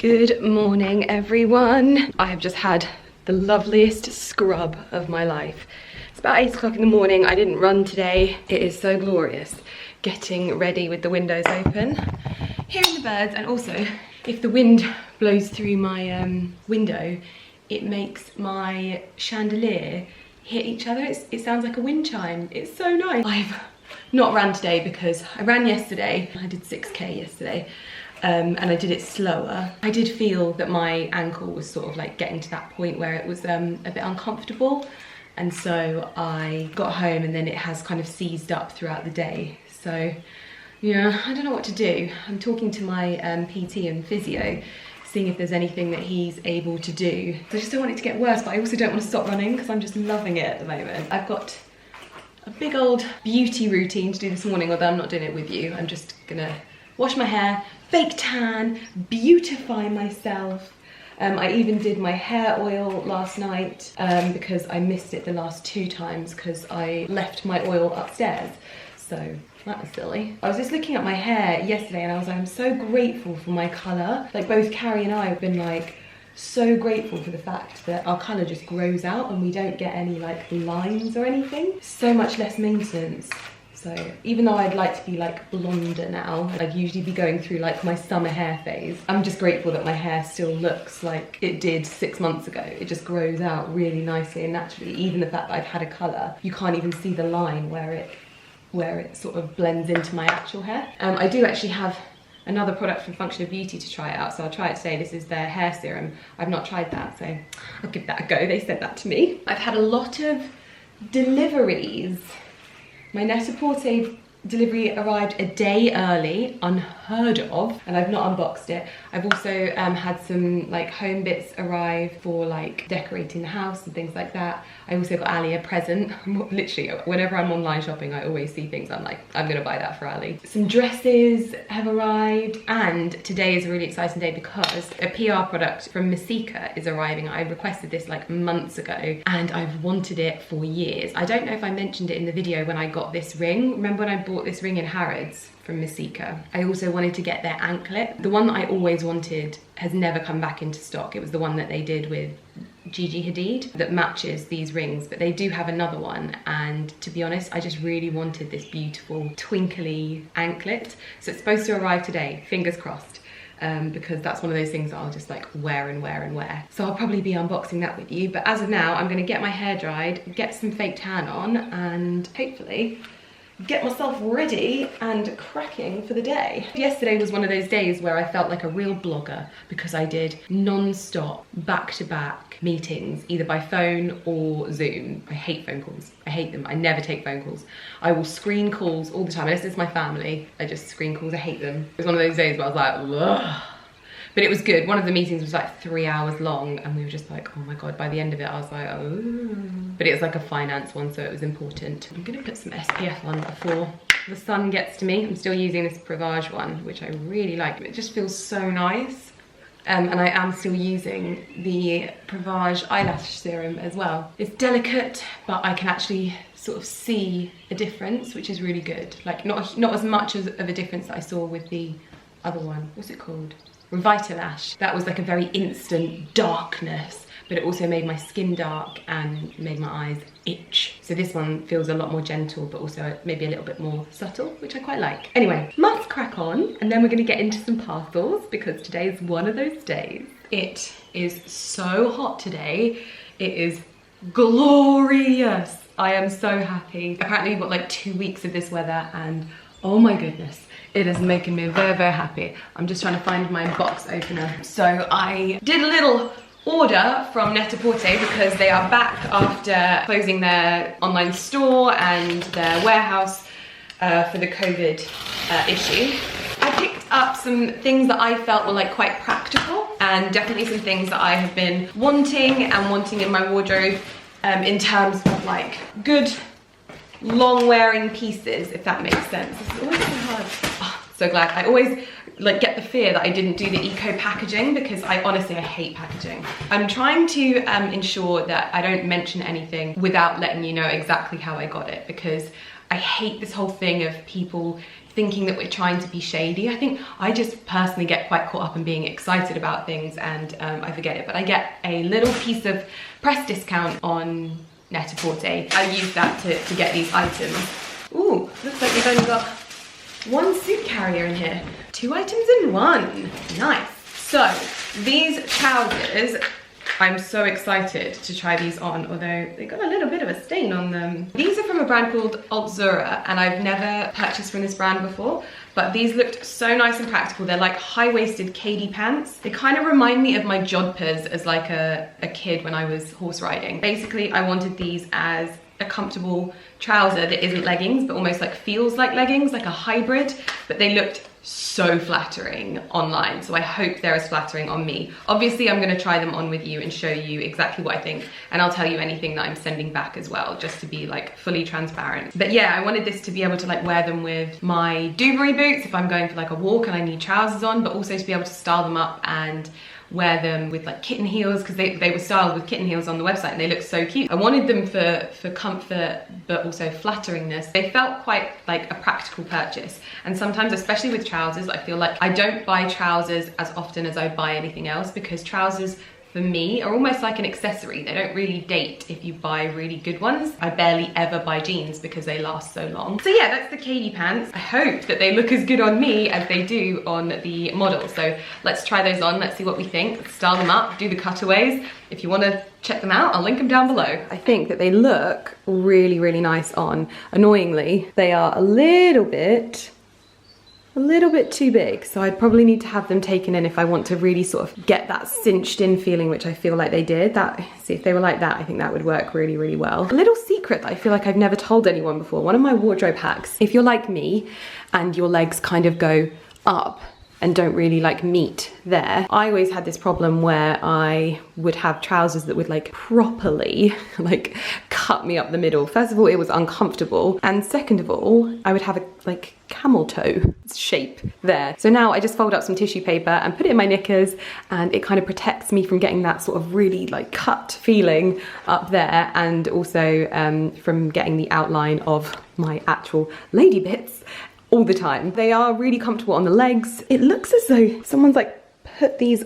Good morning, everyone. I have just had the loveliest scrub of my life. It's about 8 o'clock in the morning. I didn't run today. It is so glorious getting ready with the windows open, hearing the birds, and also if the wind blows through my window, it makes my chandelier hit each other. It sounds like a wind chime. It's so nice. I've not ran today because I ran yesterday. I did 6K yesterday. And I did it slower. I did feel that my ankle was sort of like getting to that point where it was a bit uncomfortable. And so I got home and then it has kind of seized up throughout the day. So, yeah, I don't know what to do. I'm talking to my PT and physio, seeing if there's anything that he's able to do. I just don't want it to get worse, but I also don't want to stop running because I'm just loving it at the moment. I've got a big old beauty routine to do this morning, although I'm not doing it with you. I'm just gonna wash my hair, fake tan, beautify myself. I even did my hair oil last night because I missed it the last 2 times because I left my oil upstairs. So that was silly. I was just looking at my hair yesterday and I was like, I'm so grateful for my colour. Like both Carrie and I have been like so grateful for the fact that our colour just grows out and we don't get any like lines or anything. So much less maintenance. So even though I'd like to be like blonder now, I'd usually be going through like my summer hair phase, I'm just grateful that my hair still looks like it did 6 months ago. It just grows out really nicely and naturally. Even the fact that I've had a colour, you can't even see the line where it sort of blends into my actual hair. I do actually have another product from Functional Beauty to try out, so I'll try it today. This is their hair serum. I've not tried that, so I'll give that a go. They sent that to me. I've had a lot of deliveries. My Net-a-Porter delivery arrived a day early, unheard of, and I've not unboxed it. I've also had some like home bits arrive for like decorating the house and things like that. I also got Ali a present. Literally, whenever I'm online shopping, I always see things I'm like, I'm gonna buy that for Ali. Some dresses have arrived, and today is a really exciting day because a PR product from Messika is arriving. I requested this like months ago, and I've wanted it for years. I don't know if I mentioned it in the video when I got this ring. Remember when I bought this ring in Harrods from Messika? I also wanted to get their anklet. The one that I always wanted has never come back into stock. It was the one that they did with Gigi Hadid that matches these rings, but they do have another one, and to be honest, I just really wanted this beautiful twinkly anklet. So it's supposed to arrive today, fingers crossed. Because that's one of those things that I'll just like wear and wear and wear. So I'll probably be unboxing that with you, but as of now, I'm gonna get my hair dried, get some fake tan on, and hopefully get myself ready and cracking for the day. Yesterday was one of those days where I felt like a real blogger because I did non-stop, back-to-back meetings, either by phone or Zoom. I hate phone calls. I hate them. I never take phone calls. I will screen calls all the time. Unless it's my family, I just screen calls. I hate them. It was one of those days where I was like, ugh. But it was good. One of the meetings was like 3 hours long and we were just like, oh my God, by the end of it, I was like, oh. But it was like a finance one, so it was important. I'm gonna put some SPF on before the sun gets to me. I'm still using this Privage one, which I really like. It just feels so nice. And I am still using the Privage eyelash serum as well. It's delicate, but I can actually sort of see a difference, which is really good. Like not as much of a difference that I saw with the other one. What's it called? Vitalash. That was like a very instant darkness, but it also made my skin dark and made my eyes itch. So this one feels a lot more gentle, but also maybe a little bit more subtle, which I quite like. Anyway, let's crack on, and then we're gonna get into some parcels because today is one of those days. It is so hot today. It is glorious. I am so happy. Apparently we've got like 2 weeks of this weather and oh my goodness. It is making me very, very happy. I'm just trying to find my box opener. So I did a little order from Net-a-Porter because they are back after closing their online store and their warehouse for the COVID issue. I picked up some things that I felt were like quite practical and definitely some things that I have been wanting in my wardrobe in terms of like good long wearing pieces, if that makes sense. This is always so hard. Oh, so glad. I always like get the fear that I didn't do the eco packaging because I honestly hate packaging. I'm trying to ensure that I don't mention anything without letting you know exactly how I got it, because I hate this whole thing of people thinking that we're trying to be shady. I think I just personally get quite caught up in being excited about things, and I forget it. But I get a little piece of press discount on Net-a-Porter. I use that to get these items. Ooh, looks like we've only got one suit carrier in here. 2 items in one. Nice. So these trousers, I'm so excited to try these on, although they got a little bit of a stain on them. These are from a brand called Altzura, and I've never purchased from this brand before, but these looked so nice and practical. They're like high-waisted Katie pants. They kind of remind me of my jodhpurs as like a kid when I was horse riding. Basically, I wanted these as a comfortable trouser that isn't leggings, but almost like feels like leggings, like a hybrid, but they looked so flattering online, so I hope they're as flattering on me. Obviously, I'm going to try them on with you and show you exactly what I think, and I'll tell you anything that I'm sending back as well, just to be like fully transparent. But yeah, I wanted this to be able to like wear them with my Dewberry boots if I'm going for like a walk and I need trousers on, but also to be able to style them up and wear them with like kitten heels, because they were styled with kitten heels on the website and they look so cute. I wanted them for comfort but also flatteringness. They felt quite like a practical purchase, and sometimes, especially with trousers, I feel like I don't buy trousers as often as I buy anything else, because trousers for me are almost like an accessory. They don't really date if you buy really good ones. I barely ever buy jeans because they last so long. So yeah, that's the Katie pants. I hope that they look as good on me as they do on the model. So let's try those on, let's see what we think. Let's style them up, do the cutaways. If you want to check them out, I'll link them down below. I think that they look really, really nice on. Annoyingly, they are a little bit too big, so I'd probably need to have them taken in if I want to really sort of get that cinched in feeling, which I feel like they did. See, if they were like that, I think that would work really, really well. A little secret that I feel like I've never told anyone before, one of my wardrobe hacks. If you're like me and your legs kind of go up and don't really like meet there, I always had this problem where I would have trousers that would like properly like cut me up the middle. First of all, it was uncomfortable, and second of all, I would have a like camel toe shape there. So now I just fold up some tissue paper and put it in my knickers, and it kind of protects me from getting that sort of really like cut feeling up there, and also from getting the outline of my actual lady bits all the time. They are really comfortable on the legs. It looks as though someone's like put these,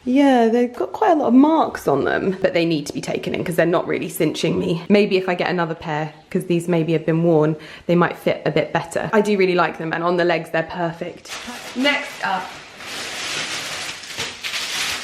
yeah, they've got quite a lot of marks on them, but they need to be taken in because they're not really cinching me. Maybe if I get another pair, because these maybe have been worn, they might fit a bit better. I do really like them, and on the legs, they're perfect. Next up,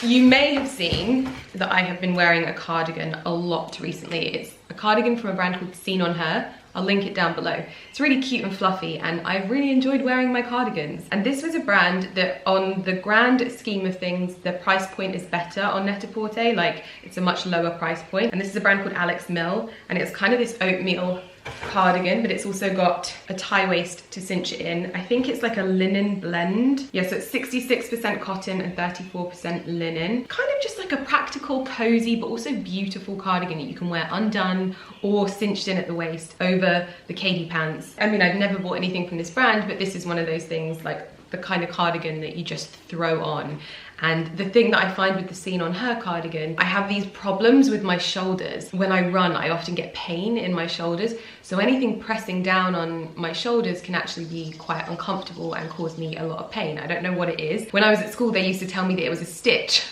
you may have seen that I have been wearing a cardigan a lot recently. It's a cardigan from a brand called Seen on Her. I'll link it down below. It's really cute and fluffy, and I've really enjoyed wearing my cardigans. And this was a brand that, on the grand scheme of things, the price point is better on Net-a-Porter. Like, it's a much lower price point. And this is a brand called Alex Mill, and it's kind of this oatmeal cardigan, but it's also got a tie waist to cinch it in. I think it's like a linen blend. Yeah, so it's 66% cotton and 34% linen. Kind of just like a practical, cozy, but also beautiful cardigan that you can wear undone or cinched in at the waist over the Katie pants. I mean, I've never bought anything from this brand, but this is one of those things, like the kind of cardigan that you just throw on. And the thing that I find with the Seen on Her cardigan, I have these problems with my shoulders. When I run, I often get pain in my shoulders. So anything pressing down on my shoulders can actually be quite uncomfortable and cause me a lot of pain. I don't know what it is. When I was at school, they used to tell me that it was a stitch,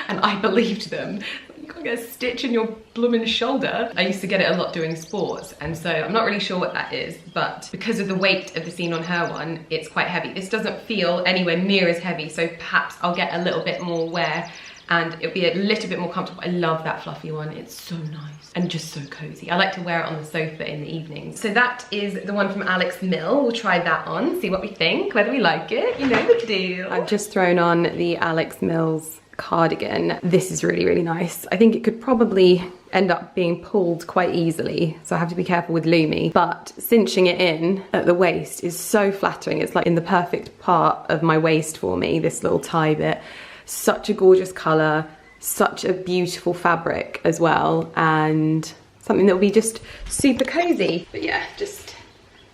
and I believed them. You can't get a stitch in your blooming shoulder. I used to get it a lot doing sports, and so I'm not really sure what that is, but because of the weight of the Seen on Her one, it's quite heavy. This doesn't feel anywhere near as heavy, so perhaps I'll get a little bit more wear and it'll be a little bit more comfortable. I love that fluffy one. It's so nice and just so cozy. I like to wear it on the sofa in the evenings. So that is the one from Alex Mill. We'll try that on, see what we think, whether we like it. You know the deal. I've just thrown on the Alex Mills cardigan. This is really, really nice. I think it could probably end up being pulled quite easily, so I have to be careful with Lumi, but cinching it in at the waist is so flattering. It's like in the perfect part of my waist for me, this little tie bit. Such a gorgeous colour, such a beautiful fabric as well, and something that will be just super cozy. But yeah, just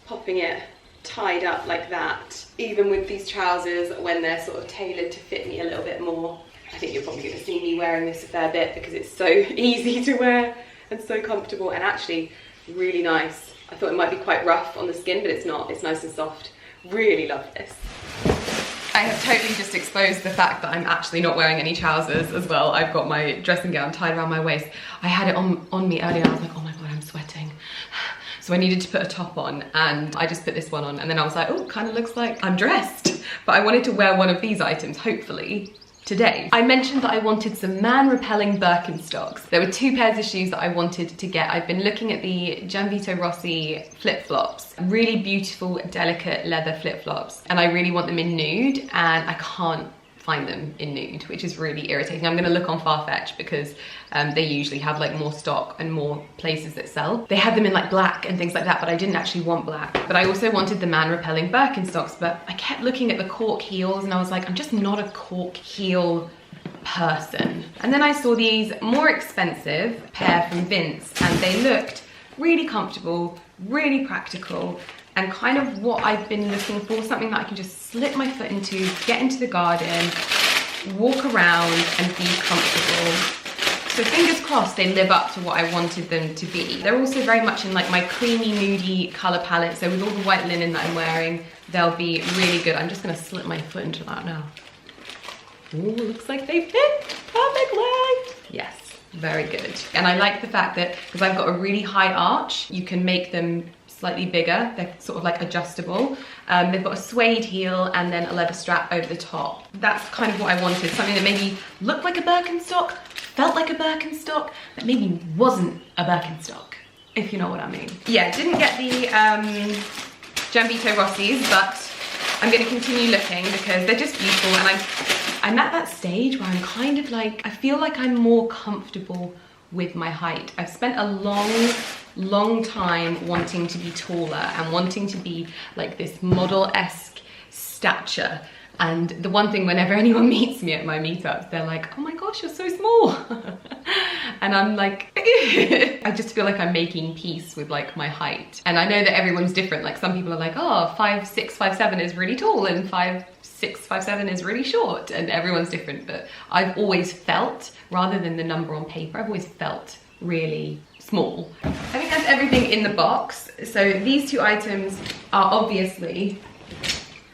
popping it tied up like that, even with these trousers when they're sort of tailored to fit me a little bit more. I think you're probably going to see me wearing this a fair bit because it's so easy to wear and so comfortable, and actually really nice. I thought it might be quite rough on the skin, but it's not. It's nice and soft. Really love this. I have totally just exposed the fact that I'm actually not wearing any trousers as well. I've got my dressing gown tied around my waist. I had it on me earlier. I was like, oh my God, I'm sweating. So I needed to put a top on, and I just put this one on, and then I was like, oh, kind of looks like I'm dressed. But I wanted to wear one of these items, hopefully, today. I mentioned that I wanted some man-repelling Birkenstocks. There were 2 pairs of shoes that I wanted to get. I've been looking at the Gianvito Rossi flip-flops, really beautiful, delicate leather flip-flops, and I really want them in nude, and I can't find them in nude, which is really irritating. I'm gonna look on Farfetch because they usually have like more stock and more places that sell. They had them in like black and things like that, but I didn't actually want black. But I also wanted the man-repelling Birkenstocks, but I kept looking at the cork heels and I was like, I'm just not a cork heel person. And then I saw these more expensive pair from Vince, and they looked really comfortable, really practical, and kind of what I've been looking for, something that I can just slip my foot into, get into the garden, walk around and be comfortable. So fingers crossed they live up to what I wanted them to be. They're also very much in like my creamy, nudie color palette. So with all the white linen that I'm wearing, they'll be really good. I'm just gonna slip my foot into that now. Ooh, looks like they fit perfectly. Yes, very good. And I like the fact that, because I've got a really high arch, you can make them slightly bigger. They're sort of like adjustable. They've got a suede heel and then a leather strap over the top. That's kind of what I wanted. Something that maybe looked like a Birkenstock, felt like a Birkenstock, but maybe wasn't a Birkenstock, if you know what I mean. Yeah, didn't get the Gianvito Rossi's, but I'm gonna continue looking because they're just beautiful, and I'm at that stage where I'm kind of like, I feel like I'm more comfortable with my height. I've spent a long time wanting to be taller and wanting to be like this model-esque stature. And the one thing, whenever anyone meets me at my meetups, they're like, oh my gosh, you're so small. And I'm like, I just feel like I'm making peace with like my height. And I know that everyone's different. Like some people are like, oh, 5'6", 5'7" is really tall, and 5'6", 5'7" is really short, and everyone's different. But I've always felt, rather than the number on paper, I've always felt really small. I think that's everything in the box. So these 2 items are obviously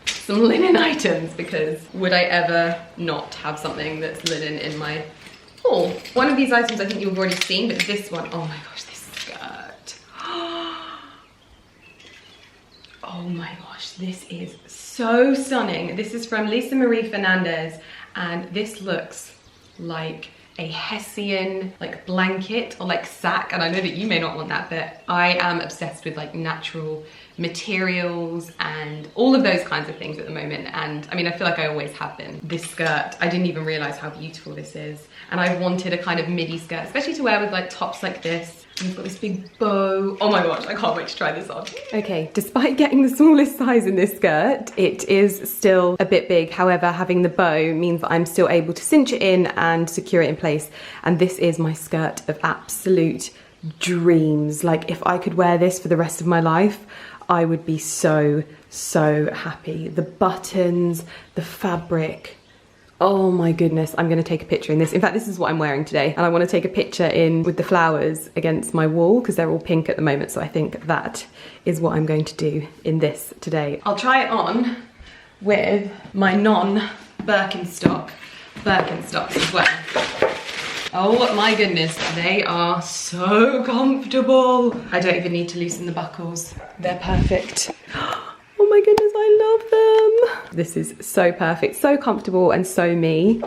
some linen items, because would I ever not have something that's linen in my haul? One of these items I think you've already seen, but this one, oh my gosh, this skirt. Oh my gosh, this is so stunning. This is from Lisa Marie Fernandez, and this looks like a Hessian like blanket or like sack, and I know that you may not want that, but I am obsessed with like natural materials and all of those kinds of things at the moment. And I mean, I feel like I always have been. This skirt, I didn't even realize how beautiful this is, and I wanted a kind of midi skirt, especially to wear with like tops like this. And you've got this big bow. Oh my gosh, I can't wait to try this on. Okay, despite getting the smallest size in this skirt, it is still a bit big. However, having the bow means that I'm still able to cinch it in and secure it in place. And this is my skirt of absolute dreams. Like, if I could wear this for the rest of my life, I would be so happy. The buttons, the fabric. Oh my goodness, I'm gonna take a picture in this. In fact, this is what I'm wearing today, and I wanna take a picture in with the flowers against my wall because they're all pink at the moment, so I think that is what I'm going to do in this today. I'll try it on with my non-Birkenstocks as well. Oh my goodness, they are so comfortable. I don't even need to loosen the buckles. They're perfect. Oh my goodness, I love them. This is so perfect, so comfortable and so me.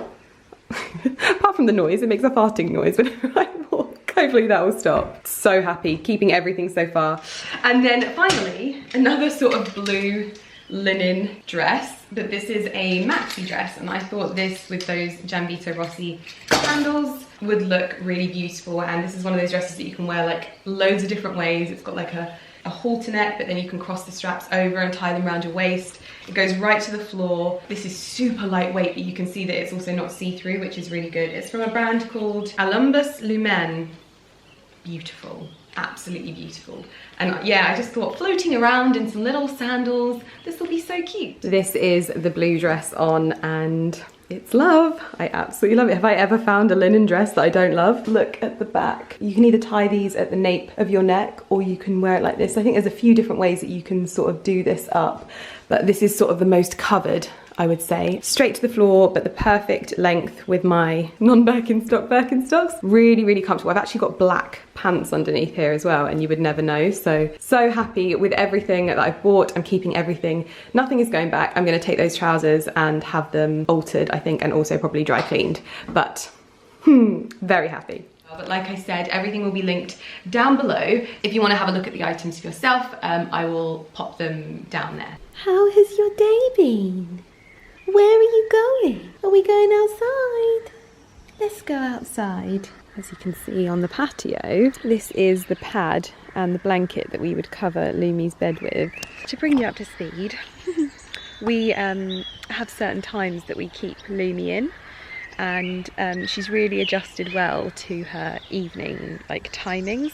Apart from the noise, it makes a farting noise whenever I walk. Hopefully that will stop. So happy, keeping everything so far. And then finally, another sort of blue linen dress, but this is a maxi dress, and I thought this with those Gianvito Rossi sandals would look really beautiful. And this is one of those dresses that you can wear like loads of different ways. It's got like a halter neck, but then you can cross the straps over and tie them around your waist. It goes right to the floor. This is super lightweight, but you can see that it's also not see-through, which is really good. It's from a brand called Olympus Lumen. Beautiful, absolutely beautiful. And yeah, I just thought floating around in some little sandals, this will be so cute. This is the blue dress on, and It's love. I absolutely love it. Have I ever found a linen dress that I don't love? Look at the back. You can either tie these at the nape of your neck or you can wear it like this. I think there's a few different ways that you can sort of do this up, but this is sort of the most covered, I would say. Straight to the floor, but the perfect length with my non-Birkenstocks. Really, really comfortable. I've actually got black pants underneath here as well, and you would never know. So happy with everything that I've bought. I'm keeping everything. Nothing is going back. I'm gonna take those trousers and have them altered, I think, and also probably dry cleaned. But, very happy. But like I said, everything will be linked down below. If you want to have a look at the items for yourself, I will pop them down there. How has your day been? Where are you going? Are we going outside? Let's go outside. As you can see on the patio, this is the pad and the blanket that we would cover Lumi's bed with. To bring you up to speed, we have certain times that we keep Lumi in, and she's really adjusted well to her evening timings.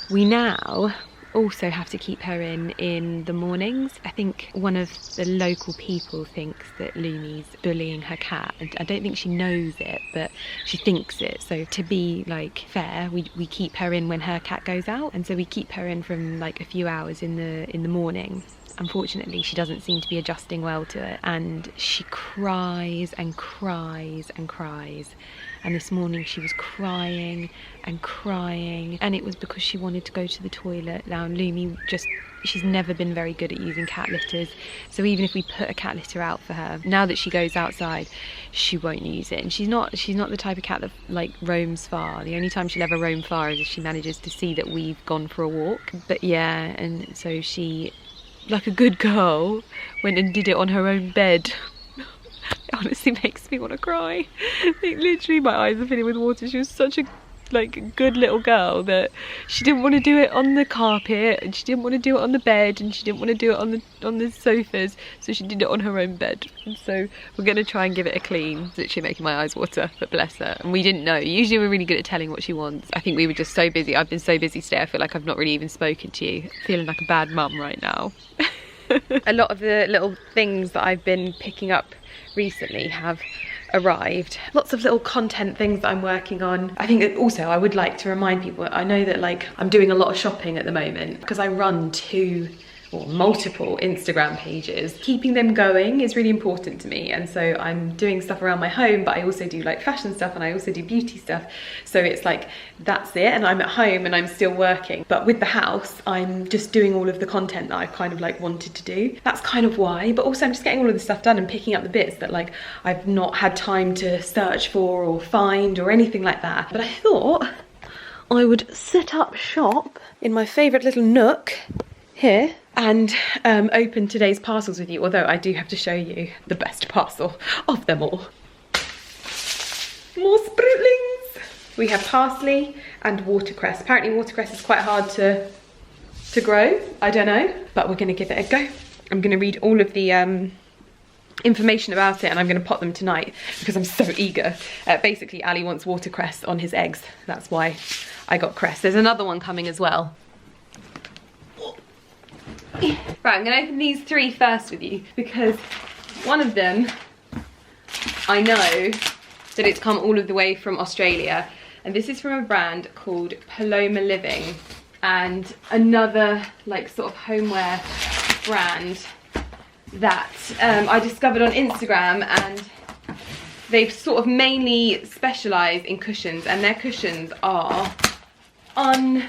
We now also have to keep her in the mornings. I think one of the local people thinks that Lumi's bullying her cat, and I don't think she knows it, but she thinks it. So to be like fair, we keep her in when her cat goes out, and so we keep her in from like a few hours in the morning. Unfortunately, she doesn't seem to be adjusting well to it, and she cries and cries and cries. And this morning she was crying and crying, and it was because she wanted to go to the toilet. Now Lumi she's never been very good at using cat litters, so even if we put a cat litter out for her, now that she goes outside, she won't use it. And she's not the type of cat that like roams far. The only time she'll ever roam far is if she manages to see that we've gone for a walk. But yeah, and so she, like a good girl, went and did it on her own bed. It honestly makes me want to cry. Like, literally my eyes are filling with water. She was such a good little girl that she didn't want to do it on the carpet, and she didn't want to do it on the bed, and she didn't want to do it on the sofas, so she did it on her own bed. And so we're going to try and give it a clean. It's literally making my eyes water, but bless her. And we didn't know. Usually we're really good at telling what she wants. I think we were just so busy. I've been so busy today, I feel like I've not really even spoken to you. Feeling like a bad mum right now. A lot of the little things that I've been picking up recently have arrived. Lots of little content things that I'm working on. I think that also I would like to remind people, I know that like I'm doing a lot of shopping at the moment because I run multiple Instagram pages. Keeping them going is really important to me, and so I'm doing stuff around my home, but I also do like fashion stuff and I also do beauty stuff. So it's like, that's it, and I'm at home and I'm still working. But with the house, I'm just doing all of the content that I've kind of like wanted to do. That's kind of why, but also I'm just getting all of the stuff done and picking up the bits that like I've not had time to search for or find or anything like that. But I thought I would set up shop in my favourite little nook here and open today's parcels with you, although I do have to show you the best parcel of them all. More sproutlings! We have parsley and watercress. Apparently watercress is quite hard to grow, I don't know, but we're gonna give it a go. I'm gonna read all of the information about it, and I'm gonna pot them tonight because I'm so eager. Basically, Ali wants watercress on his eggs. That's why I got cress. There's another one coming as well. Right, I'm gonna open these three first with you because one of them, I know that it's come all of the way from Australia, and this is from a brand called Paloma Living, and another like sort of homeware brand that I discovered on Instagram, and they've sort of mainly specialised in cushions, and their cushions are unreal.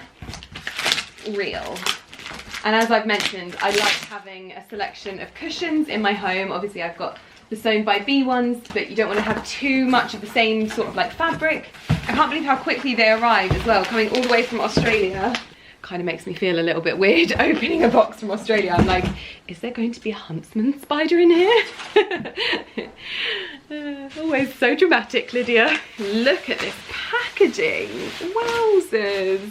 And as I've mentioned, I like having a selection of cushions in my home. Obviously I've got the Sewn by Bee ones, but you don't want to have too much of the same sort of like fabric. I can't believe how quickly they arrived as well, coming all the way from Australia. Kind of makes me feel a little bit weird opening a box from Australia. I'm like, is there going to be a huntsman spider in here? Always so dramatic, Lydia. Look at this packaging. Wowzers.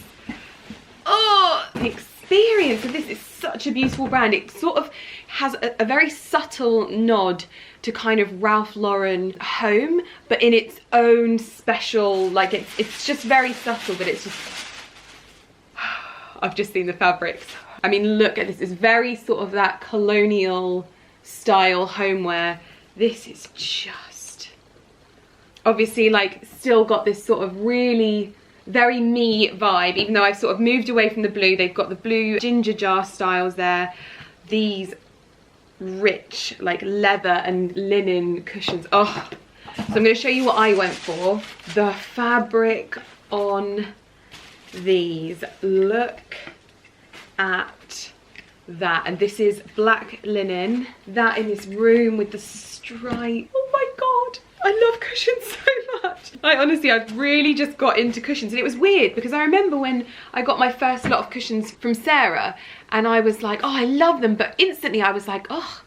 Oh, the experience of this is such a beautiful brand. It sort of has a very subtle nod to kind of Ralph Lauren home, but in its own special, like it's just very subtle, but it's just, I've just seen the fabrics. I mean, look at this. It's very sort of that colonial style homeware. This is just obviously like still got this sort of really very me vibe, even though I've sort of moved away from the blue. They've got the blue ginger jar styles there, these rich like leather and linen cushions. Oh, so I'm going to show you what I went for. The fabric on these, look at that. And this is black linen, that in this room with the stripe. Oh my god, I love cushions so much. I've really just got into cushions, and it was weird because I remember when I got my first lot of cushions from Sarah and I was like, oh, I love them, but instantly I was like, oh,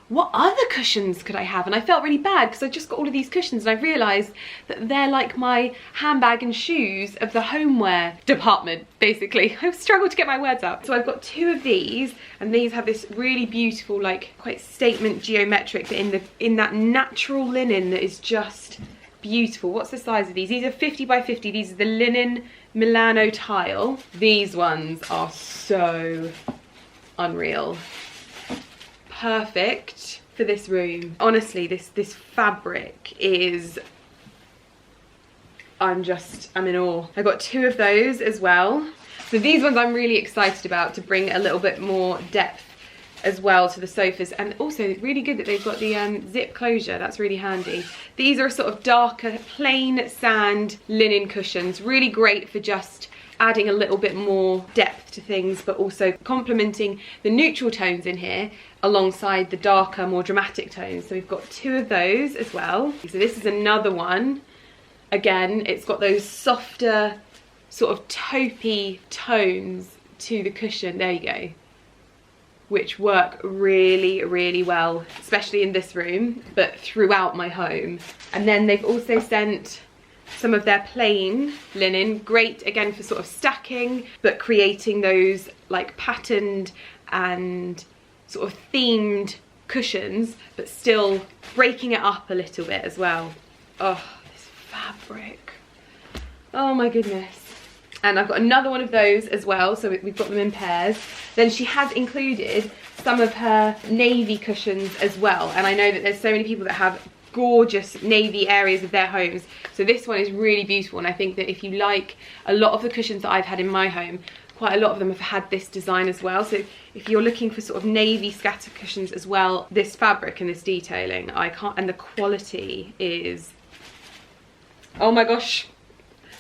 what other cushions could I have? And I felt really bad because I just got all of these cushions, and I realised that they're like my handbag and shoes of the homeware department, basically. I've struggled to get my words out. So I've got 2 of these, and these have this really beautiful, like quite statement geometric, but in that natural linen that is just beautiful. What's the size of these? These are 50 by 50. These are the linen Milano tile. These ones are so unreal. Perfect for this room. Honestly, this fabric is, I'm in awe. I got 2 of those as well. So these ones I'm really excited about, to bring a little bit more depth as well to the sofas, and also really good that they've got the zip closure. That's really handy. These are sort of darker plain sand linen cushions, really great for just adding a little bit more depth to things, but also complementing the neutral tones in here alongside the darker, more dramatic tones. So we've got 2 of those as well. So this is another one. Again, it's got those softer sort of taupey tones to the cushion. There you go. Which work really, really well, especially in this room, but throughout my home. And then they've also sent some of their plain linen, great again for sort of stacking, but creating those like patterned and sort of themed cushions, but still breaking it up a little bit as well. Oh, this fabric. Oh my goodness. And I've got another one of those as well, so we've got them in pairs. Then she has included some of her navy cushions as well, and I know that there's so many people that have gorgeous navy areas of their homes, so this one is really beautiful. And I think that if you like a lot of the cushions that I've had in my home, quite a lot of them have had this design as well. So if you're looking for sort of navy scatter cushions as well, this fabric and this detailing, and the quality is, oh my gosh,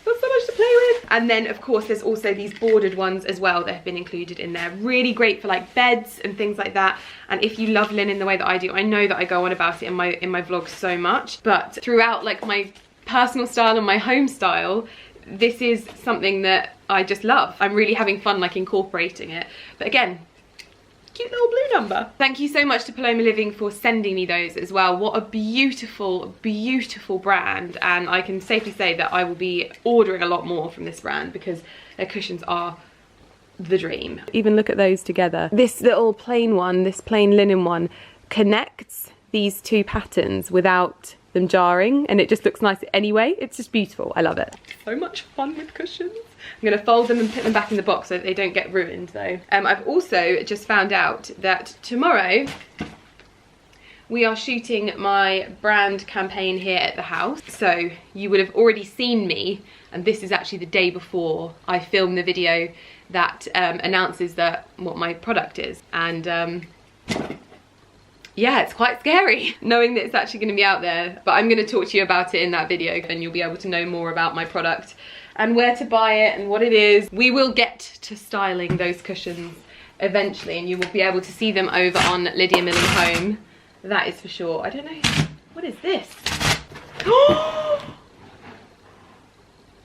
there's so much to play with. And then of course there's also these bordered ones as well that have been included in there, really great for like beds and things like that. And if you love linen the way that I do, I know that I go on about it in my vlogs so much, but throughout like my personal style and my home style, this is something that I just love. I'm really having fun like incorporating it. But again, cute little blue number. Thank you so much to Paloma Living for sending me those as well. What a beautiful, beautiful brand. And I can safely say that I will be ordering a lot more from this brand because their cushions are the dream. Even look at those together. This little plain one, this plain linen one, connects these 2 patterns without them jarring, and it just looks nice anyway. It's just beautiful. I love it. So much fun with cushions. I'm going to fold them and put them back in the box so that they don't get ruined though. I've also just found out that tomorrow we are shooting my brand campaign here at the house. So you would have already seen me, and this is actually the day before I film the video that announces what my product is. And yeah, it's quite scary knowing that it's actually going to be out there, but I'm going to talk to you about it in that video, and you'll be able to know more about my product and where to buy it and what it is. We will get to styling those cushions eventually, and you will be able to see them over on Lydia Millen Home. That is for sure. I don't know, what is this?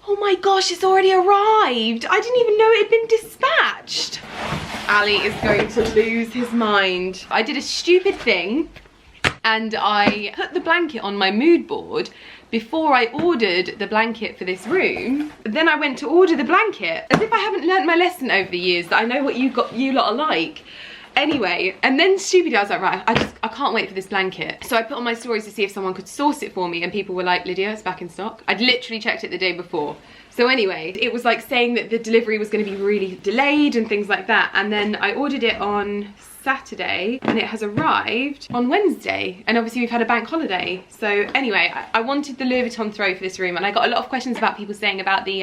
Oh my gosh, it's already arrived. I didn't even know it had been dispatched. Ali is going to lose his mind. I did a stupid thing and I put the blanket on my mood board before I ordered the blanket for this room. Then I went to order the blanket, as if I haven't learnt my lesson over the years, that I know what you lot are like. Anyway, and then stupidly I was like, right, I can't wait for this blanket. So I put on my stories to see if someone could source it for me, and people were like, Lydia, it's back in stock. I'd literally checked it the day before. So anyway, it was like saying that the delivery was going to be really delayed and things like that. And then I ordered it on Saturday and it has arrived on Wednesday, and obviously we've had a bank holiday. So anyway, I wanted the Louis Vuitton throw for this room, and I got a lot of questions about people saying about the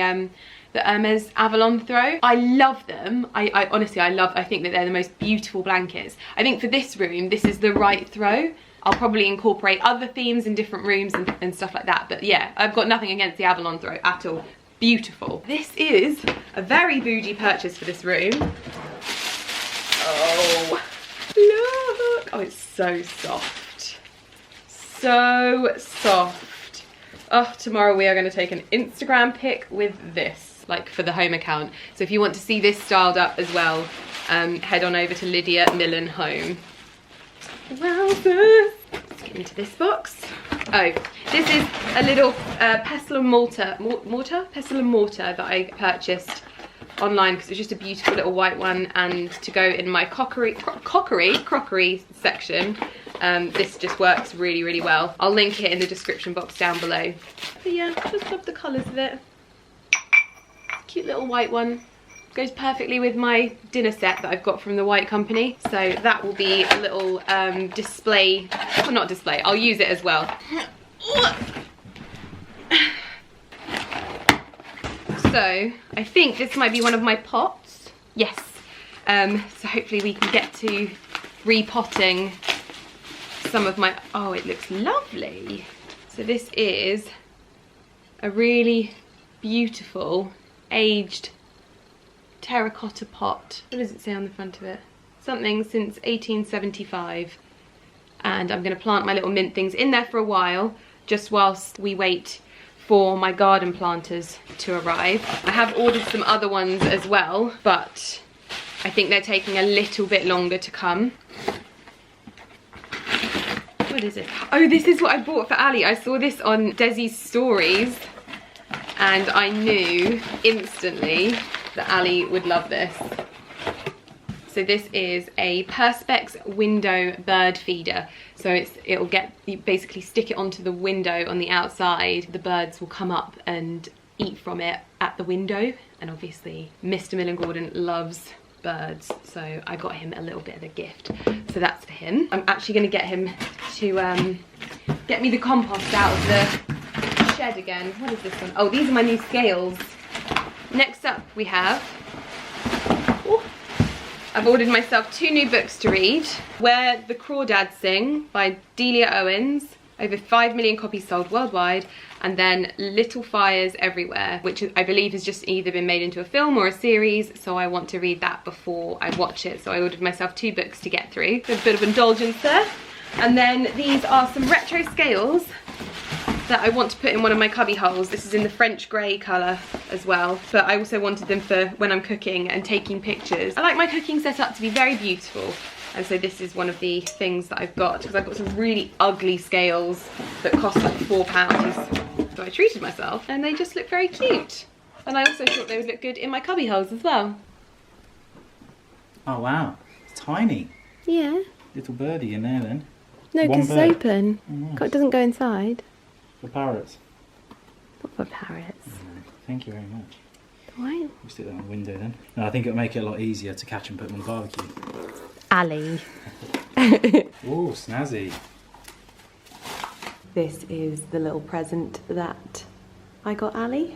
Hermes Avalon throw. I love them. I honestly, I think that they're the most beautiful blankets. I think for this room, this is the right throw. I'll probably incorporate other themes in different rooms and stuff like that. But yeah, I've got nothing against the Avalon throw at all. Beautiful. This is a very bougie purchase for this room. Oh, look. Oh, it's so soft. So soft. Oh, tomorrow we are going to take an Instagram pic with this, like for the home account. So if you want to see this styled up as well, head on over to Lydia Millen Home. Wowzers. Let's get into this box. Oh, this is a little pestle and mortar that I purchased online because it's just a beautiful little white one, and to go in my crockery section. This just works really, really well. I'll link it in the description box down below. But yeah, just love the colours of it. Cute little white one. Goes perfectly with my dinner set that I've got from the Wright company. So that will be a little display, well, not display, I'll use it as well. So I think this might be one of my pots. Yes. So hopefully we can get to repotting some of my, oh, it looks lovely. So this is a really beautiful aged terracotta pot. What does it say on the front of it? Something since 1875. And I'm going to plant my little mint things in there for a while, just whilst we wait for my garden planters to arrive. I have ordered some other ones as well, but I think they're taking a little bit longer to come. What is it? Oh, this is what I bought for Ali. I saw this on Desi's stories and I knew instantly that Ali would love this. So this is a Perspex window bird feeder. So it'll get, you basically stick it onto the window on the outside. The birds will come up and eat from it at the window. And obviously Mr. Millen Gordon loves birds, so I got him a little bit of a gift. So that's for him. I'm actually going to get him to get me the compost out of the shed again. What is this one? Oh, these are my new scales. Next up we have, I've ordered myself 2 new books to read. Where the Crawdads Sing by Delia Owens, over 5 million copies sold worldwide, and then Little Fires Everywhere, which I believe has just either been made into a film or a series, so I want to read that before I watch it. So I ordered myself 2 books to get through. So a bit of indulgence there. And then these are some retro scales that I want to put in one of my cubby holes. This is in the French grey colour as well, but I also wanted them for when I'm cooking and taking pictures. I like my cooking setup to be very beautiful, and so this is one of the things that I've got, because I've got some really ugly scales that cost like £4. So I treated myself and they just look very cute, and I also thought they would look good in my cubby holes as well. Oh wow, it's tiny. Yeah. Little birdie in there then. No, because it's open. Oh, nice. It doesn't go inside. For parrots. Not for parrots. Thank you very much. Why? We'll stick that on the window then. No, I think it'll make it a lot easier to catch and put them on the barbecue. Ali. Oh, snazzy. This is the little present that I got Ali.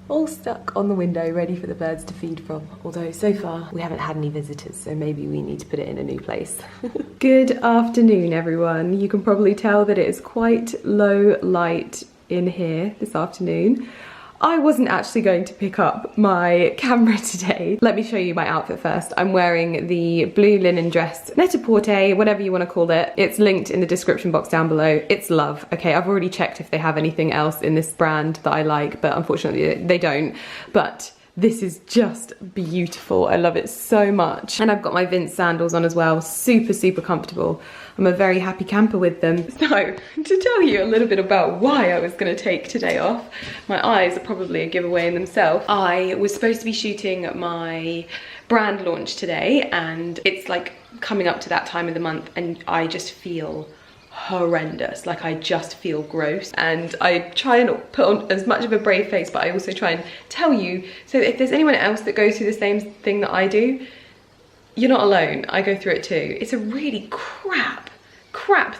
All stuck on the window, ready for the birds to feed from. Although so far we haven't had any visitors, so maybe we need to put it in a new place. Good afternoon, everyone. You can probably tell that it is quite low light in here this afternoon. I wasn't actually going to pick up my camera today. Let me show you my outfit first. I'm wearing the blue linen dress, net-a-porter, whatever you want to call it. It's linked in the description box down below. It's love. Okay, I've already checked if they have anything else in this brand that I like, but unfortunately they don't. But this is just beautiful. I love it so much. And I've got my Vince sandals on as well. Super, super comfortable. I'm a very happy camper with them. So, to tell you a little bit about why I was going to take today off, my eyes are probably a giveaway in themselves. I was supposed to be shooting my brand launch today, and it's like coming up to that time of the month, and I just feel horrendous. Like, I just feel gross, and I try and put on as much of a brave face, but I also try and tell you, so if there's anyone else that goes through the same thing that I do, you're not alone. I go through it too. It's a really crap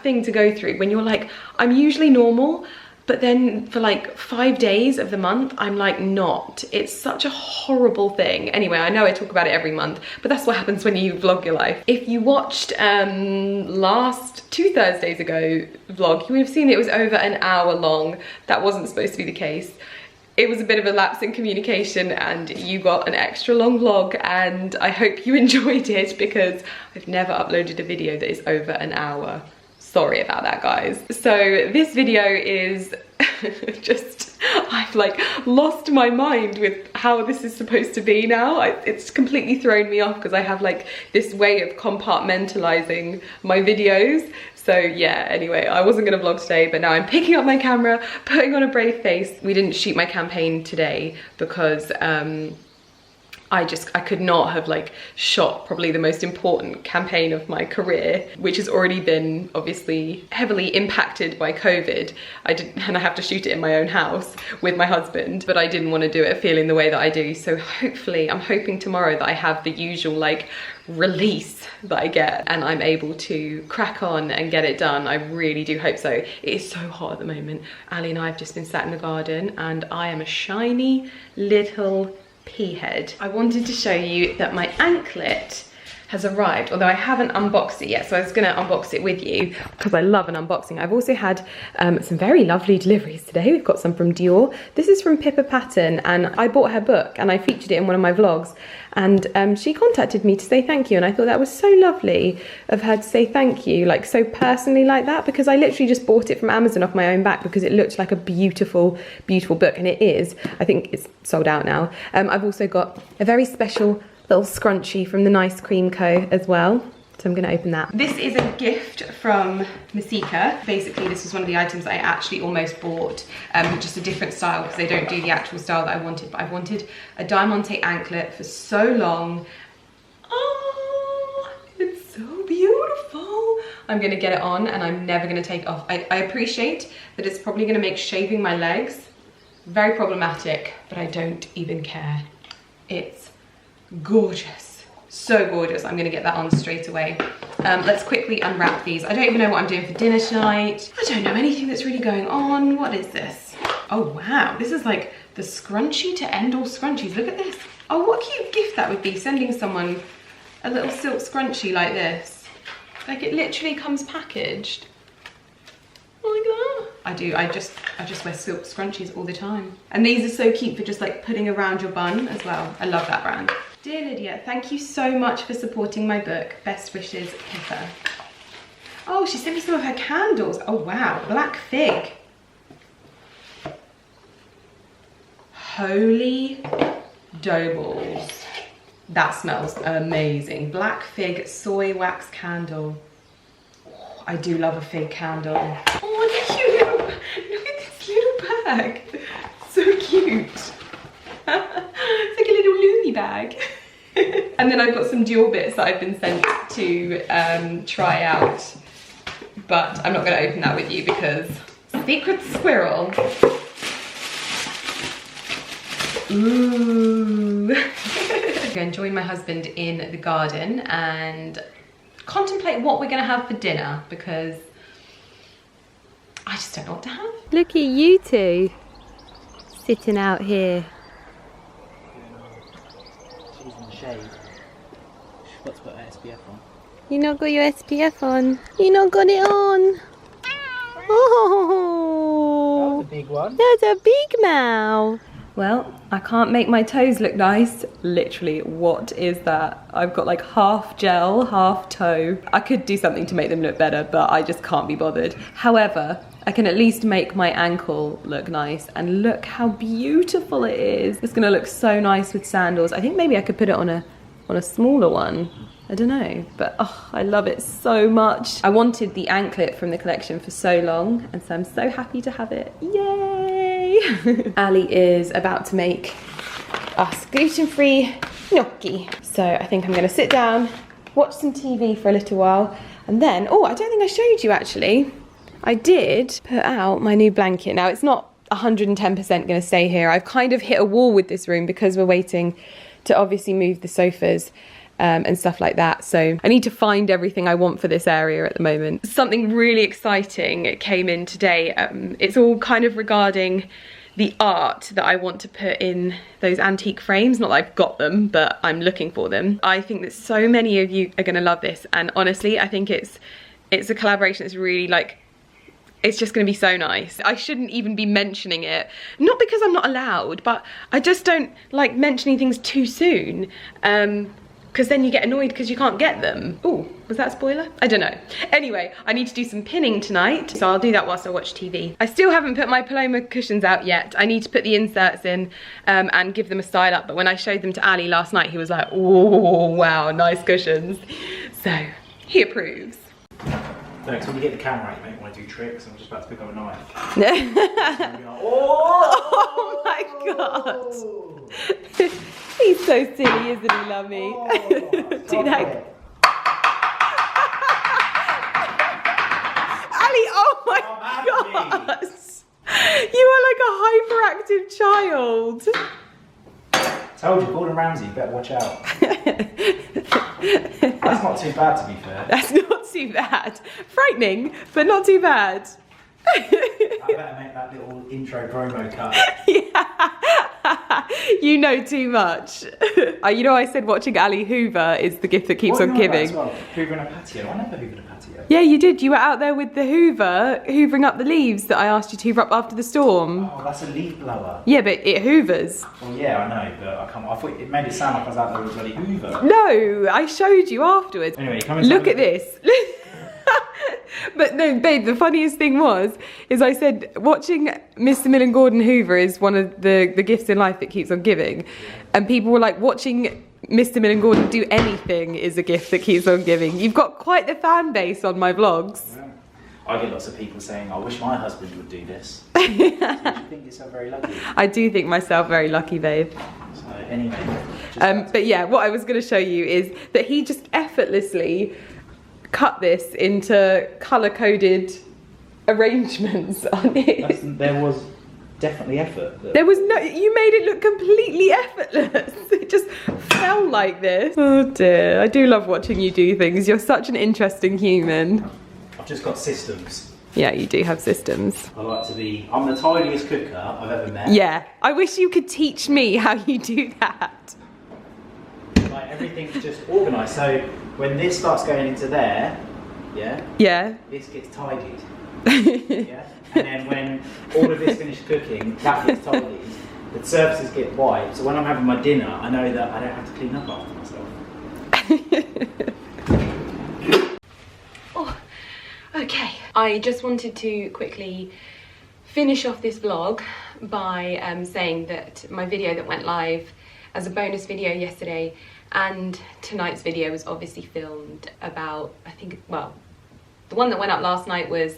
thing to go through when you're like, I'm usually normal, but then for like 5 days of the month, I'm like not. It's such a horrible thing. Anyway, I know I talk about it every month, but that's what happens when you vlog your life. If you watched last 2 Thursdays ago vlog, you would have seen it was over an hour long. That wasn't supposed to be the case. It was a bit of a lapse in communication and you got an extra long vlog, and I hope you enjoyed it because I've never uploaded a video that is over an hour. Sorry about that, guys. So this video is just, I've like lost my mind with how this is supposed to be now. It's completely thrown me off because I have like this way of compartmentalizing my videos. So yeah, anyway, I wasn't gonna vlog today, but now I'm picking up my camera, putting on a brave face. We didn't shoot my campaign today because I could not have like shot probably the most important campaign of my career, which has already been obviously heavily impacted by COVID. And I have to shoot it in my own house with my husband, but I didn't want to do it feeling the way that I do. So hopefully, I'm hoping tomorrow that I have the usual like release that I get and I'm able to crack on and get it done. I really do hope so. It is so hot at the moment. Ali and I have just been sat in the garden and I am a shiny little pea head. I wanted to show you that my anklet has arrived, although I haven't unboxed it yet, so I was gonna unbox it with you because I love an unboxing. I've also had some very lovely deliveries today. We've got some from Dior. This is from Pippa Patton, and I bought her book and I featured it in one of my vlogs, and she contacted me to say thank you, and I thought that was so lovely of her to say thank you, like so personally like that, because I literally just bought it from Amazon off my own back because it looked like a beautiful, beautiful book, and it is. I think it's sold out now. I've also got a very special little scrunchie from the Nice Cream Co as well. So I'm gonna open that. This is a gift from Masika. Basically, this was one of the items I actually almost bought, just a different style because they don't do the actual style that I wanted, but I've wanted a diamante anklet for so long. Oh, it's so beautiful. I'm gonna get it on and I'm never gonna take it off. I appreciate that it's probably gonna make shaving my legs very problematic, but I don't even care. It's gorgeous, so gorgeous. I'm gonna get that on straight away. Let's quickly unwrap these. I don't even know what I'm doing for dinner tonight. I don't know anything that's really going on. What is this? Oh wow, this is like the scrunchie to end all scrunchies. Look at this. Oh, what a cute gift that would be, sending someone a little silk scrunchie like this. Like it literally comes packaged. Like that. I just wear silk scrunchies all the time. And these are so cute for just like putting around your bun as well. I love that brand. Dear Lydia, thank you so much for supporting my book. Best wishes, Pippa. Oh, she sent me some of her candles. Oh wow, black fig. Holy dough balls. That smells amazing. Black fig soy wax candle. Oh, I do love a fig candle. Oh, look at this little bag. So cute. It's like a little Looney bag. And then I've got some Dior bits that I've been sent to try out, but I'm not going to open that with you because secret squirrel. Ooh. I'm going to join my husband in the garden and contemplate what we're going to have for dinner because I just don't know what to have. Look at you two sitting out here. She's in the shade. She's got to put her SPF on. You not got your SPF on. You not got it on. Oh, That was a big one. That's a big mouth. Well, I can't make my toes look nice. Literally, what is that? I've got like half gel, half toe. I could do something to make them look better, but I just can't be bothered. However, I can at least make my ankle look nice, and look how beautiful it is. It's gonna look so nice with sandals. I think maybe I could put it on a smaller one. I don't know, but oh, I love it so much. I wanted the anklet from the collection for so long, and so I'm so happy to have it. Yay! Ali is about to make us gluten-free gnocchi. So I think I'm gonna sit down, watch some TV for a little while, and then, oh, I don't think I showed you actually. I did put out my new blanket. Now it's not 110% gonna stay here. I've kind of hit a wall with this room because we're waiting to obviously move the sofas. and stuff like that. So I need to find everything I want for this area at the moment. Something really exciting came in today. It's all kind of regarding the art that I want to put in those antique frames. Not that I've got them, but I'm looking for them. I think that so many of you are gonna love this, and honestly, I think it's a collaboration that's really like, it's just gonna be so nice. I shouldn't even be mentioning it. Not because I'm not allowed, but I just don't like mentioning things too soon. Because then you get annoyed because you can't get them. Oh, was that a spoiler? I don't know. Anyway, I need to do some pinning tonight, so I'll do that whilst I watch TV. I still haven't put my Paloma cushions out yet. I need to put the inserts in and give them a style up, but when I showed them to Ali last night, he was like, oh, wow, nice cushions. So, he approves. Thanks. When you get the camera out, you might want to do tricks. I'm just about to pick up a knife. Oh my god! He's so silly, isn't he, Lummy? Do that. Ali, oh my god! You are like a hyperactive child. Told you, Gordon Ramsay, you better watch out. That's not too bad, to be fair. That's not too bad. Frightening, but not too bad. I better make that little intro promo cut. Yeah. You know too much. You know, I said watching Ali hoover is the gift that keeps on giving. Well, hoovering a patio. I never hoovered a patio. Yeah, you did. You were out there with the hoover, hoovering up the leaves that I asked you to hoover up after the storm. Oh, that's a leaf blower. Yeah, but it hoovers. Well, yeah, I know, but I can't. I thought it made it sound like I was out there with a bloody hoover. No, I showed you afterwards. Anyway, come and look at this. But no, babe, the funniest thing is I said watching Mr. Millen Gordon Hoover is one of the gifts in life that keeps on giving. And people were like, watching Mr. Millen Gordon do anything is a gift that keeps on giving. You've got quite the fan base on my vlogs. Yeah. I get lots of people saying, I wish my husband would do this. So you think yourself very lucky? I do think myself very lucky, babe. So anyway. But yeah, what I was going to show you is that he just effortlessly cut this into colour-coded arrangements on it. There was definitely effort. There was no, you made it look completely effortless. It just fell like this. Oh dear, I do love watching you do things. You're such an interesting human. I've just got systems. Yeah, you do have systems. I like to be, I'm the tidiest cooker I've ever met. Yeah, I wish you could teach me how you do that. Like everything's just organised, so when this starts going into there, yeah, this gets tidied, yeah, and then when all of this finished cooking, that gets tidied, the surfaces get wiped, so when I'm having my dinner, I know that I don't have to clean up after myself. Oh, okay. I just wanted to quickly finish off this vlog by saying that my video that went live as a bonus video yesterday and tonight's video was obviously filmed about, I think, well, the one that went up last night was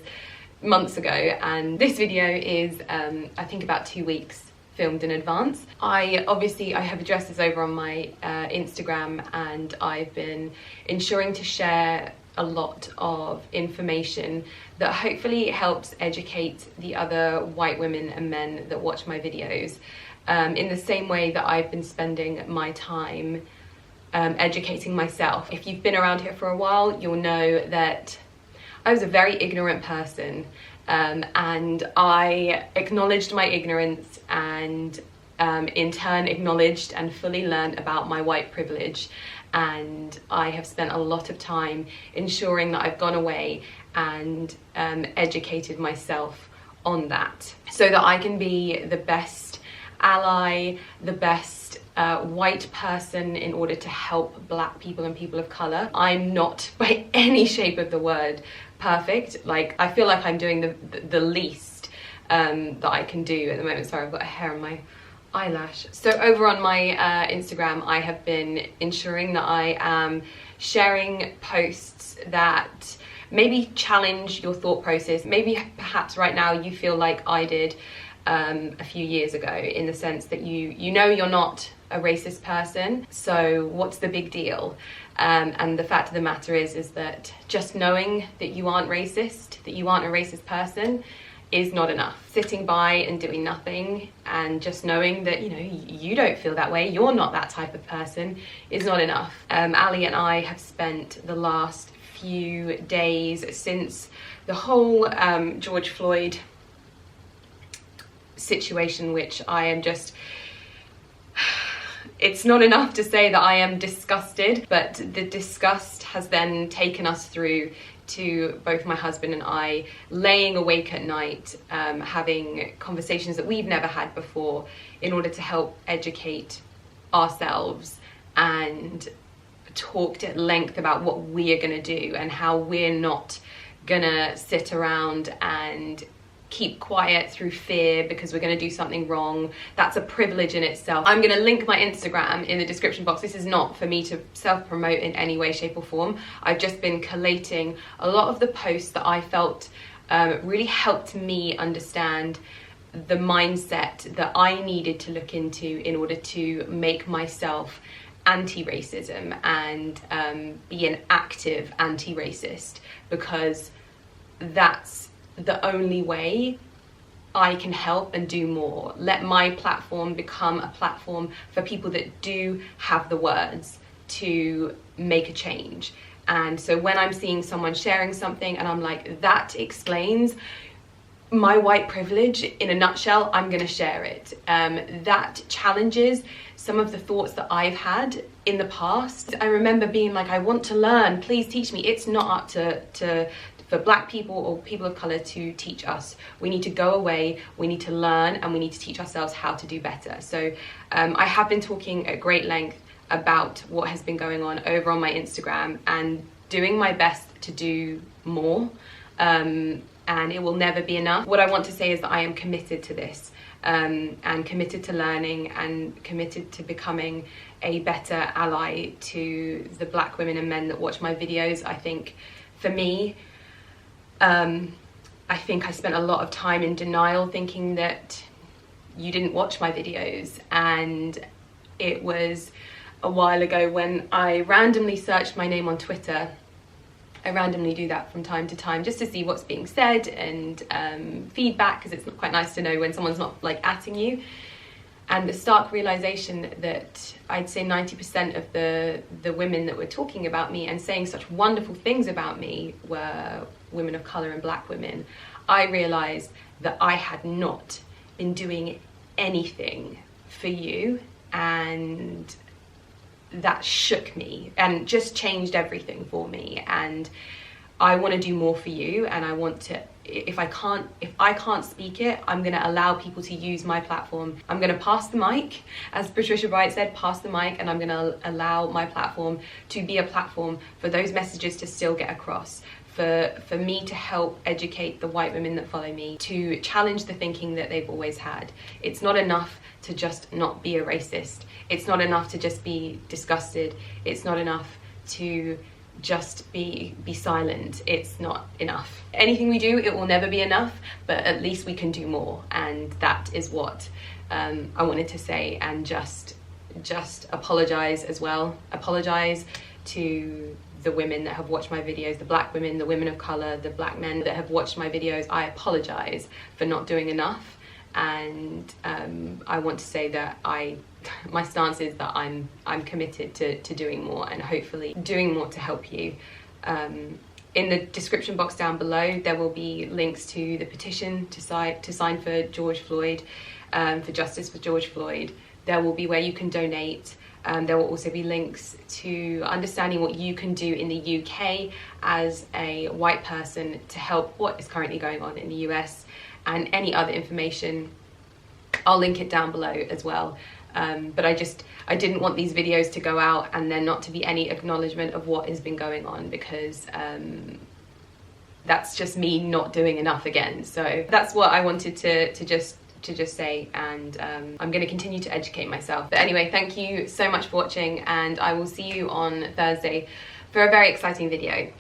months ago, and this video is I think about 2 weeks filmed in advance. I have addressed this over on my Instagram, and I've been ensuring to share a lot of information that hopefully helps educate the other white women and men that watch my videos, in the same way that I've been spending my time educating myself. If you've been around here for a while, you'll know that I was a very ignorant person, and I acknowledged my ignorance and in turn acknowledged and fully learned about my white privilege, and I have spent a lot of time ensuring that I've gone away and educated myself on that, so that I can be the best ally, the best white person in order to help black people and people of colour. I'm not by any shape of the word perfect. Like, I feel like I'm doing the least that I can do at the moment. Sorry, I've got a hair on my eyelash. So over on my Instagram, I have been ensuring that I am sharing posts that maybe challenge your thought process. Maybe perhaps right now you feel like I did a few years ago, in the sense that you know you're not a racist person, so what's the big deal? And the fact of the matter is that just knowing that you aren't racist, that you aren't a racist person, is not enough. Sitting by and doing nothing and just knowing that, you know, you don't feel that way, you're not that type of person, is not enough. Ali and I have spent the last few days since the whole George Floyd situation, which I am just, it's not enough to say that I am disgusted, but the disgust has then taken us through to both my husband and I laying awake at night, having conversations that we've never had before in order to help educate ourselves and talked at length about what we are going to do and how we're not going to sit around and keep quiet through fear because we're going to do something wrong. That's a privilege in itself. I'm going to link my Instagram in the description box. This is not for me to self-promote in any way, shape or form. I've just been collating a lot of the posts that I felt really helped me understand the mindset that I needed to look into in order to make myself anti-racism and be an active anti-racist, because that's the only way I can help and do more. Let my platform become a platform for people that do have the words to make a change. And so when I'm seeing someone sharing something and I'm like, that explains my white privilege in a nutshell, I'm gonna share it. That challenges some of the thoughts that I've had in the past. I remember being like, I want to learn, please teach me. It's not up for Black people or people of colour to teach us. We need to go away, we need to learn, and we need to teach ourselves how to do better. So I have been talking at great length about what has been going on over on my Instagram and doing my best to do more, and it will never be enough. What I want to say is that I am committed to this, and committed to learning and committed to becoming a better ally to the Black women and men that watch my videos. I think for me, I think I spent a lot of time in denial thinking that you didn't watch my videos, and it was a while ago when I randomly searched my name on Twitter. I randomly do that from time to time just to see what's being said and feedback, because it's quite nice to know when someone's not like atting you. And the stark realization that I'd say 90% of the women that were talking about me and saying such wonderful things about me were women of colour and Black women. I realized that I had not been doing anything for you, and that shook me and just changed everything for me. And I want to do more for you, and I want to, if I can't speak it, I'm going to allow people to use my platform. I'm going to pass the mic, as Patricia Wright said, pass the mic, and I'm going to allow my platform to be a platform for those messages to still get across, for me to help educate the white women that follow me, to challenge the thinking that they've always had. It's not enough to just not be a racist. It's not enough to just be disgusted. It's not enough to just be silent. It's not enough. Anything we do, it will never be enough, but at least we can do more. And that is what I wanted to say, and just apologize as well. Apologize to the women that have watched my videos, the Black women, the women of colour, the Black men that have watched my videos. I apologize for not doing enough, and I want to say that my stance is that I'm committed to doing more, and hopefully doing more to help you. In the description box down below, there will be links to the petition to sign for George Floyd, for justice for George Floyd. There will be where you can donate. There will also be links to understanding what you can do in the UK as a white person to help what is currently going on in the US, and any other information. I'll link it down below as well. But I didn't want these videos to go out and then not to be any acknowledgement of what has been going on, because that's just me not doing enough again. So that's what I wanted to just say, and I'm going to continue to educate myself. But anyway, thank you so much for watching, and I will see you on Thursday for a very exciting video.